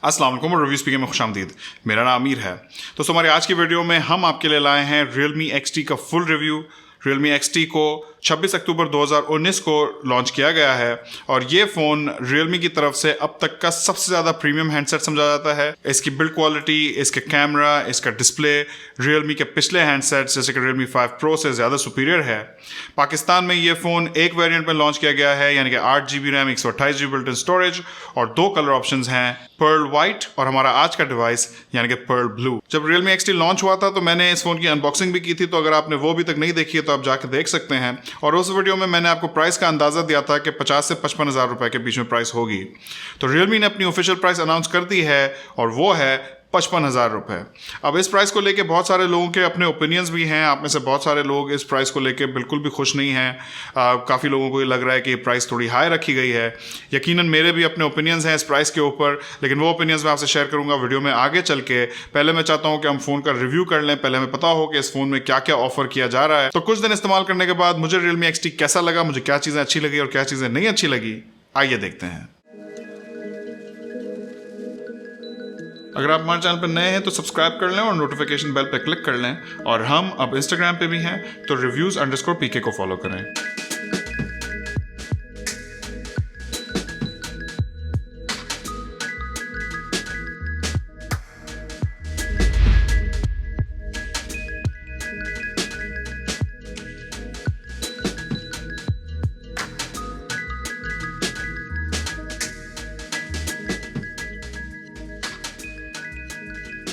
अस्सलाम वालेकुम और रिव्यूज़ पीके में खुशामदीद। मेरा नाम अमीर है। दोस्तों हमारी आज की वीडियो में हम आपके लिए लाए हैं Realme XT का फुल रिव्यू। Realme XT को 26 अक्टूबर 2019 को लॉन्च किया गया है और ये फ़ोन Realme की तरफ से अब तक का सबसे ज़्यादा प्रीमियम हैंडसेट समझा जाता है। इसकी बिल्ड क्वालिटी, इसके कैमरा, इसका डिस्प्ले Realme के पिछले हैंडसेट्स जैसे कि Realme 5 Pro से ज़्यादा सुपीरियर है। पाकिस्तान में ये फ़ोन एक वेरिएंट में लॉन्च किया गया है, यानी कि 8GB RAM, 128GB built in storage और 2 कलर ऑप्शंस हैं, पर्ल वाइट और हमारा आज का डिवाइस यानी कि पर्ल ब्लू। जब Realme XT लॉन्च हुआ था तो मैंने इस फ़ोन की अनबॉक्सिंग भी की थी, तो अगर आपने वो अभी तक नहीं देखी है तो आप जाके देख सकते हैं। और उस वीडियो में मैंने आपको प्राइस का अंदाज़ा दिया था कि 50 से 55 हज़ार रुपए के बीच में प्राइस होगी। तो Realme ने अपनी ऑफिशियल प्राइस अनाउंस कर दी है और वो है 55 हज़ार रुपये। अब इस प्राइस को लेके बहुत सारे लोगों के अपने ओपिनियंस भी हैं। आप में से बहुत सारे लोग इस प्राइस को लेके बिल्कुल भी खुश नहीं हैं। काफ़ी लोगों को ये लग रहा है कि ये प्राइस थोड़ी हाई रखी गई है। यकीनन मेरे भी अपने ओपिनियंस हैं इस प्राइस के ऊपर, लेकिन वो ओपिनियंस मैं आपसे शेयर करूंगा वीडियो में आगे चल के। पहले मैं चाहता हूँ कि हम फ़ोन का रिव्यू कर लें, पहले हमें पता हो कि इस फ़ोन में क्या क्या ऑफर किया जा रहा है। तो कुछ दिन इस्तेमाल करने के बाद मुझे Realme XT कैसा लगा, मुझे क्या चीज़ें अच्छी लगी और क्या चीज़ें नहीं अच्छी लगी, आइए देखते हैं। अगर आप हमारे चैनल पर नए हैं तो सब्सक्राइब कर लें और नोटिफिकेशन बेल पर क्लिक कर लें। और हम अब इंस्टाग्राम पे भी हैं, तो reviews_pk को फॉलो करें।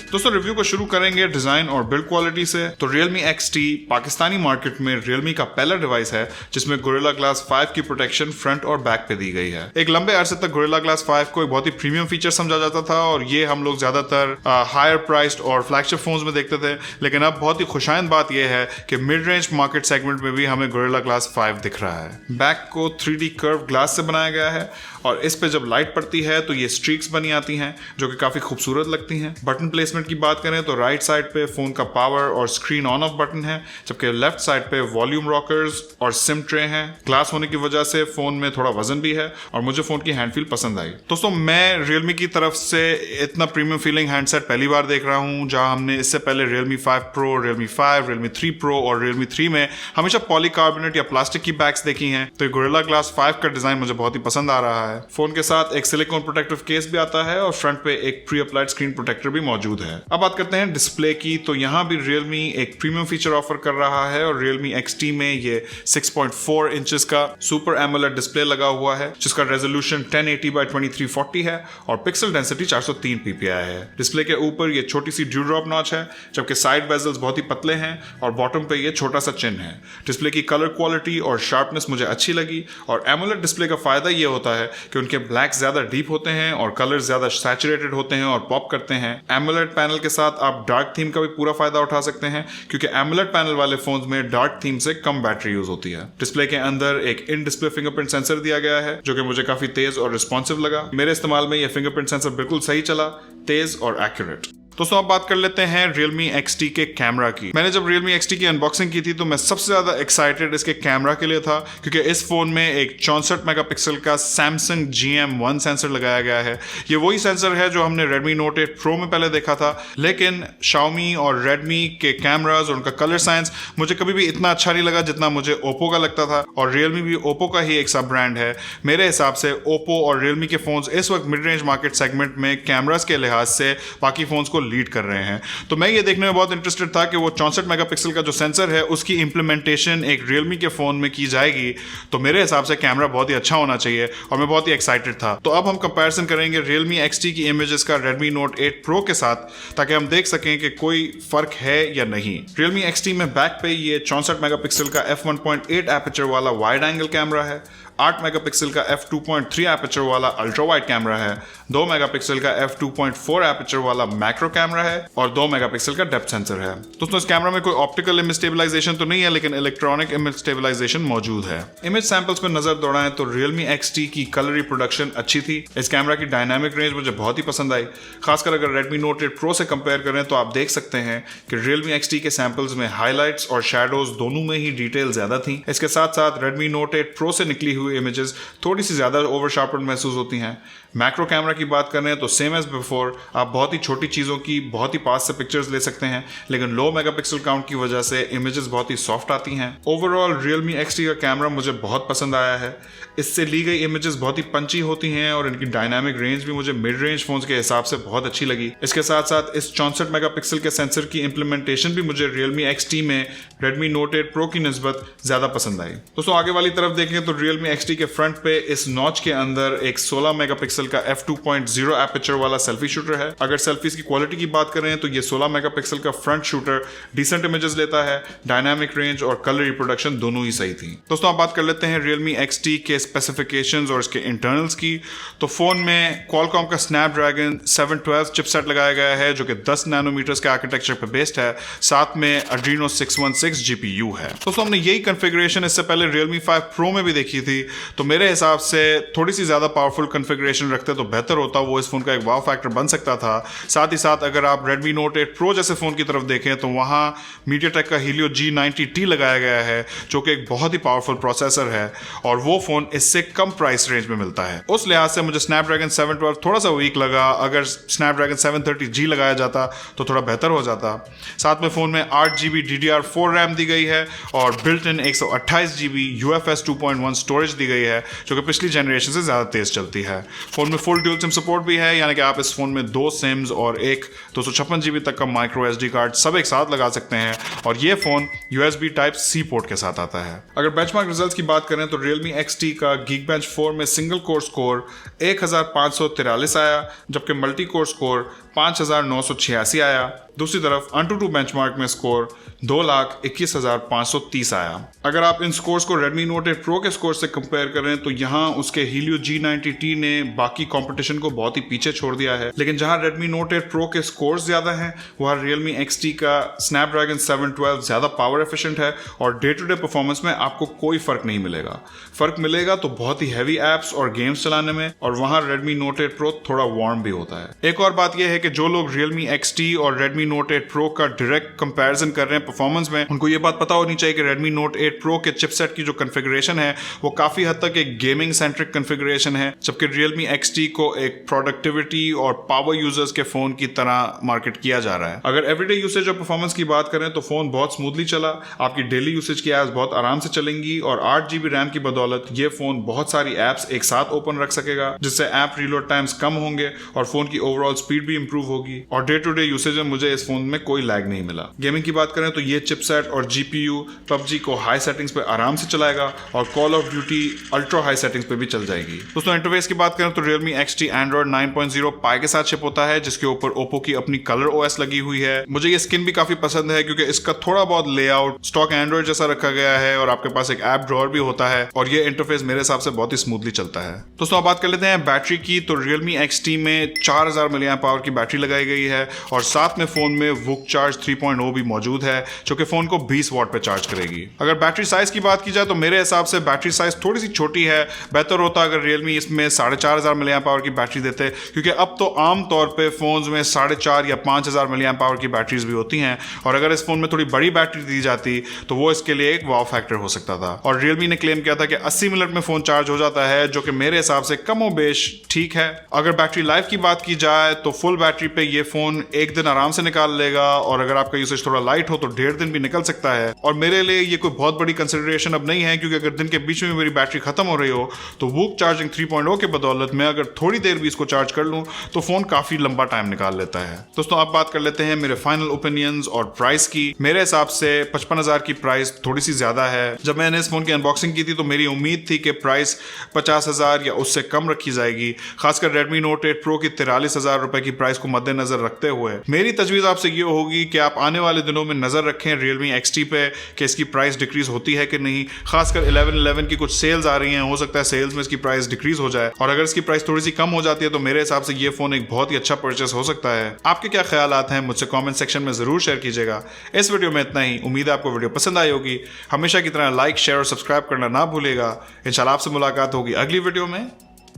दोस्तों रिव्यू को शुरू करेंगे डिजाइन और बिल्ड क्वालिटी से। तो Realme XT पाकिस्तानी मार्केट में Realme का पहला डिवाइस है जिसमें Gorilla Glass 5 की प्रोटेक्शन फ्रंट और बैक पे दी गई है। एक लंबे अरसे तक Gorilla Glass 5 को एक बहुत ही प्रीमियम फीचर समझा जाता था और ये हम लोग ज्यादातर हायर प्राइस्ड और फ्लैगशिप फोन्स में देखते थे, लेकिन अब बहुत ही खुशाइंद बात यह है कि मिड रेंज मार्केट सेगमेंट में भी हमें Gorilla Glass 5 दिख रहा है। बैक को 3D कर्व ग्लास से बनाया गया है और इस पे जब लाइट पड़ती है तो ये स्ट्रीक्स बनी आती हैं जो कि काफी खूबसूरत लगती हैं। बटन प्लेसमेंट की बात करें तो राइट साइड पे फोन का पावर और स्क्रीन ऑन ऑफ बटन है, जबकि लेफ्ट साइड पे वॉल्यूम रॉकर्स और सिम ट्रे हैं। ग्लास होने की वजह से फोन में थोड़ा वजन भी है और मुझे फोन की हैंड फील पसंद आई। दोस्तों मैं Realme की तरफ से इतना प्रीमियम फीलिंग हैंडसेट पहली बार देख रहा हूं, जहां हमने इससे पहले Realme 5 Pro, Realme 5, Realme 3 Pro और Realme 3 में हमेशा पॉलीकार्बोनेट या प्लास्टिक की बैक्स देखी हैं। तो Gorilla Glass 5 का डिजाइन मुझे बहुत ही पसंद आ रहा है। फोन के साथ एक सिलिकॉन प्रोटेक्टिव केस भी आता है और फ्रंट पे एक प्री अप्लाइड स्क्रीन प्रोटेक्टर भी मौजूद है। अब बात करते हैं डिस्प्ले की, तो यहाँ भी Realme एक प्रीमियम फीचर ऑफर कर रहा है और Realme XT में ये 6.4 इंचेस का सुपर एमोलेड डिस्प्ले लगा हुआ है जिसका रेजोल्यूशन 1080x2340 है और पिक्सल डेंसिटी 403 ppi है। डिस्प्ले के ऊपर ये छोटी सी ड्यू ड्रॉप नॉच है, जबकि साइड बेजल्स बहुत ही पतले हैं और बॉटम पे ये छोटा सा चिन्ह है। डिस्प्ले की कलर क्वालिटी और शार्पनेस मुझे अच्छी लगी और एमोलेड डिस्प्ले का फायदा ये होता है कि उनके ब्लैक ज्यादा डीप होते हैं और कलर ज्यादा सैचुरेटेड होते हैं और पॉप करते हैं। एमोलेड पैनल के साथ आप डार्क थीम का भी पूरा फायदा उठा सकते हैं क्योंकि एमोलेड पैनल वाले फोन्स में डार्क थीम से कम बैटरी यूज होती है। डिस्प्ले के अंदर एक इन डिस्प्ले फिंगरप्रिंट सेंसर दिया गया है जो कि मुझे काफी तेज और रिस्पॉन्सिव लगा। मेरे इस्तेमाल में यह फिंगरप्रिंट सेंसर बिल्कुल सही चला, तेज और एक्यूरेट। दोस्तों अब बात कर लेते हैं Realme XT के कैमरा की। मैंने जब Realme XT की अनबॉक्सिंग की थी तो मैं सबसे ज्यादा एक्साइटेड इसके कैमरा के लिए था क्योंकि इस फोन में एक 64 मेगापिक्सल का Samsung GM1 सेंसर लगाया गया है। ये वही सेंसर है जो हमने Redmi Note 8 Pro में पहले देखा था, लेकिन Xiaomi और Redmi के कैमराज और उनका कलर साइंस मुझे कभी भी इतना अच्छा नहीं लगा जितना मुझे Oppo का लगता था। और Realme भी Oppo का ही एक सब ब्रांड है। मेरे हिसाब से Oppo और Realme के फोन्स इस वक्त मिड रेंज मार्केट सेगमेंट में कैमराज के लिहाज से बाकी फोन्स को लीड कर रहे हैं। तो मैं ये देखने में बहुत इंटरेस्टेड था कि वो 64 मेगापिक्सल का जो सेंसर है उसकी इंप्लीमेंटेशन एक Realme के फोन में की जाएगी। तो मेरे हिसाब से कैमरा बहुत ही अच्छा होना चाहिए और मैं बहुत ही एक्साइटेड था। तो अब हम कंपैरिजन करेंगे Realme XT की इमेजेस का Redmi Note 8 Pro के साथ ताकि हम देख सकें कि कोई फर्क है या नहीं। Realme XT में बैक पे ये 64 मेगापिक्सल का f1.8 एपर्चर वाला वाइड एंगल कैमरा है, 8 मेगापिक्सल का f2.3 एपर्चर वाला अल्ट्रा वाइड कैमरा है, 2 मेगापिक्सल का f2.4 एपर्चर वाला मैक्रो कैमरा है और 2 मेगापिक्सल का डेप्थ सेंसर है। दोस्तों इस कैमरा में कोई ऑप्टिकल इमेज स्टेबलाइजेशन तो नहीं है, लेकिन इलेक्ट्रॉनिक इमेज स्टेबलाइजेशन मौजूद है। इमेज सैंपल्स पर नजर दौड़ाएं तो Realme XT की कलर रिप्रोडक्शन अच्छी थी। इस कैमरा की डायनामिक रेंज मुझे बहुत ही पसंद आई। खासकर अगर Redmi Note 8 Pro से कंपेयर करें तो आप देख सकते हैं कि Realme XT के सैंपल्स में हाईलाइट्स और शैडोज दोनों में ही डिटेल ज्यादा थी। इसके साथ साथ Redmi Note 8 Pro से निकली हुई इमेजेस थोड़ी सी ज्यादा ओवर शार्पन महसूस होती हैं। मैक्रो कैमरा की बात कर रहे हैं तो सेम एज बिफोर, आप बहुत ही छोटी चीज़ों की बहुत ही पास से पिक्चर्स ले सकते हैं, लेकिन लो मेगापिक्सल काउंट की वजह से इमेजेस बहुत ही सॉफ्ट आती हैं। ओवरऑल Realme XT का कैमरा मुझे बहुत पसंद आया है। इससे ली गई इमेजेस बहुत ही पंची होती हैं और इनकी डायनामिक रेंज भी मुझे मिड रेंज फोन्स के हिसाब से बहुत अच्छी लगी। इसके साथ साथ इस 64 मेगापिक्सल के सेंसर की इंप्लीमेंटेशन भी मुझे Realme XT में Redmi Note 8 Pro की निस्बत ज्यादा पसंद आई। दोस्तों आगे वाली तरफ देखें तो Realme XT के फ्रंट पे इस नॉच के अंदर एक 16 मेगापिक्सल का f2.0 एपर्चर वाला सेल्फी शूटर है। अगर सेल्फीज की क्वालिटी की बात करें तो ये 16 मेगापिक्सल का फ्रंट शूटर डिसेंट इमेजेस लेता है। डायनामिक रेंज और कलर रिप्रोडक्शन दोनों ही सही थी। दोस्तों आप बात कर लेते हैं Realme XT के स्पेसिफिकेशंस और इसके इंटरनल्स की। तो फोन में Qualcomm का Snapdragon 712 चिपसेट लगाया गया है जो कि 10 नैनोमीटर्स के आर्किटेक्चर पर बेस्ड है। साथ में Adreno 616 GPU है। दोस्तों हमने यही कॉन्फ़िगरेशन इससे पहले Realme 5 Pro में भी देखी थी, तो मेरे हिसाब से थोड़ी सी ज्यादा पावरफुल कॉन्फ़िगरेशन रखते तो बेहतर होता, वो इस फोन का एक वाव फैक्टर बन सकता था। साथ ही साथ अगर आप Redmi Note 8 Pro जैसे फोन की तरफ देखें तो वहां MediaTek का Helio G90T लगाया गया है जो कि एक बहुत ही पावरफुल प्रोसेसर है और वो फोन इससे कम प्राइस रेंज में मिलता है। उस लिहाज से मुझे Snapdragon 712 थोड़ा सा वीक लगा। अगर Snapdragon 730G लगाया जाता तो थोड़ा बेहतर हो जाता। साथ में फोन में 8GB DDR4 रैम दी गई है और built in 128GB UFS 2.1 storage दी गई है जो कि पिछली जनरेशन से ज्यादा तेज चलती है। फोन में फुल ड्यूल सिम सपोर्ट भी है, यानी कि आप इस फोन में 2 सिम्स और एक 256GB तक का माइक्रो SD कार्ड सब एक साथ लगा सकते हैं और ये फोन USB Type-C पोर्ट के साथ आता है। अगर बेंचमार्क रिजल्ट्स की बात करें तो Realme XT का Geekbench 4 में सिंगल कोर स्कोर 1543 आया, जबकि मल्टी कोर स्कोर 5986 आया। दूसरी तरफ AnTuTu बेंचमार्क में स्कोर 2,21,530 आया। अगर आप इन स्कोर्स को Redmi Note 8 Pro के स्कोर से कंपेयर करें तो यहाँ उसके Helio G90T ने बाकी कंपटीशन को बहुत ही पीछे छोड़ दिया है, लेकिन जहाँ Redmi Note 8 Pro के स्कोर्स ज्यादा हैं वहाँ Realme XT का Snapdragon 712 ज्यादा पावर एफिशिएंट है और डे टू डे परफॉर्मेंस में आपको कोई फर्क नहीं मिलेगा। फर्क मिलेगा तो बहुत ही हैवी एप्स और गेम्स चलाने में, और वहाँ Redmi Note 8 Pro थोड़ा वार्म भी होता है। एक और बात यह है कि जो लोग Realme XT और Redmi Note 8 Pro का डायरेक्ट कंपैरिजन कर रहे हैं परफॉर्मेंस में, उनको ये बात पता होनी चाहिए कि Redmi Note 8 Pro के चिपसेट की जो कॉन्फ़िगरेशन है वो काफी हद तक एक गेमिंग सेंट्रिक कॉन्फ़िगरेशन है, जबकि Realme XT को एक प्रोडक्टिविटी और पावर यूजर्स के फोन की तरह मार्केट किया जा रहा है। अगर एवरीडे यूसेज और परफॉर्मेंस की बात करें तो फोन बहुत स्मूथली चला। आपकी डेली यूसेज की एप्स बहुत आराम से चलेंगी और 8GB रैम की बदौलत ये फोन बहुत सारी एप्स एक साथ ओपन रख सकेगा, जिससे ऐप रीलोड टाइम्स कम होंगे और फोन की ओवरऑल स्पीड भी इंप्रूव होगी। और डे टू डे यूसेज में मुझे इस फोन में कोई लैग नहीं मिला। गेमिंग की बात करें तो ये चिपसेट और GPU PUBG को हाई सेटिंग्स पे आराम से चलाएगा और call of duty ultra high settings पे भी चल जाएगी। दोस्तों इंटरफेस की बात करें तो Realme XT Android 9.0 Pie के साथ शिप होता है, जिसके ऊपर Oppo की अपनी कलर OS लगी हुई है। मुझे ये स्किन भी काफी पसंद है क्योंकि इसका थोड़ा बहुत लेआउट स्टॉक एंड्रॉइड जैसा रखा गया है और आपके पास एक ऐप ड्रॉअर भी होता है और ये इंटरफेस मेरे हिसाब से बहुत ही स्मूथली चलता है। दोस्तों अब बात कर लेते हैं बैटरी की। तो Realme XT में 4000 mAh की बैटरी लगाई गई है और साथ में फोन में वुक चार्ज 3.0 भी मौजूद है जो कि फोन को 20 वाट पे चार्ज करेगी। अगर बैटरी साइज की बात की जाए तो मेरे हिसाब से बैटरी साइज थोड़ी सी छोटी है। बेहतर होता अगर Realme इसमें 4500 mAh की बैटरी देते, क्योंकि अब तो आम तौर पे फोन्स में 4500 या 5000 mAh की बैटरीज भी होती हैं और अगर इस फोन में थोड़ी बड़ी बैटरी दी जाती तो वो इसके लिए एक वाव फैक्टर हो सकता था। और Realme ने क्लेम किया था कि 80 मिनट में फोन चार्ज हो जाता है, जो कि मेरे हिसाब से कमोबेश ठीक है। अगर बैटरी लाइफ की बात की जाए तो फुल बैटरी पे ये फोन एक दिन आराम से निकाल लेगा और अगर आपका यूसेज थोड़ा लाइट हो तो 1.5 दिन भी निकल सकता है। और मेरे लिए ये कोई बहुत बड़ी कंसिडरेशन अब नहीं है, क्योंकि अगर दिन के बीच में मेरी बैटरी खत्म हो रही हो तो वूक चार्जिंग 3.0 के बदौलत मैं अगर थोड़ी देर भी इसको चार्ज कर लूं तो फोन काफी लंबा टाइम निकाल लेता है। दोस्तों आप बात कर लेते हैं मेरे फाइनल ओपिनियंस और प्राइस की। मेरे हिसाब से 55,000 की प्राइस थोड़ी सी ज्यादा है। जब मैंने इस फोन की अनबॉक्सिंग की थी तो मेरी उम्मीद थी कि प्राइस 50,000 या उससे कम रखी जाएगी, खासकर Redmi Note 8 Pro की 43,000 रुपए की प्राइस को मद्देनजर रखते हुए। मेरी तजवीज आपसे ये होगी कि आप आने वाले दिनों में नजर रखें Realme XT पे कि इसकी प्राइस डिक्रीज होती है कि नहीं। खासकर 11/11 की कुछ सेल्स आ रही हैं, हो सकता है सेल्स में इसकी प्राइस डिक्रीज हो जाए और अगर इसकी प्राइस थोड़ी सी कम हो जाती है तो मेरे हिसाब से ये फोन एक बहुत ही अच्छा परचेस हो सकता है। आपके क्या ख्यालात हैं मुझसे कमेंट सेक्शन में जरूर शेयर कीजिएगा। इस वीडियो में इतना ही। उम्मीद है आपको वीडियो पसंद आई होगी। हमेशा की तरह लाइक शेयर और सब्सक्राइब करना ना भूलेगा। इंशाल्लाह आपसे मुलाकात होगी अगली वीडियो में।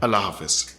अल्लाह हाफिज।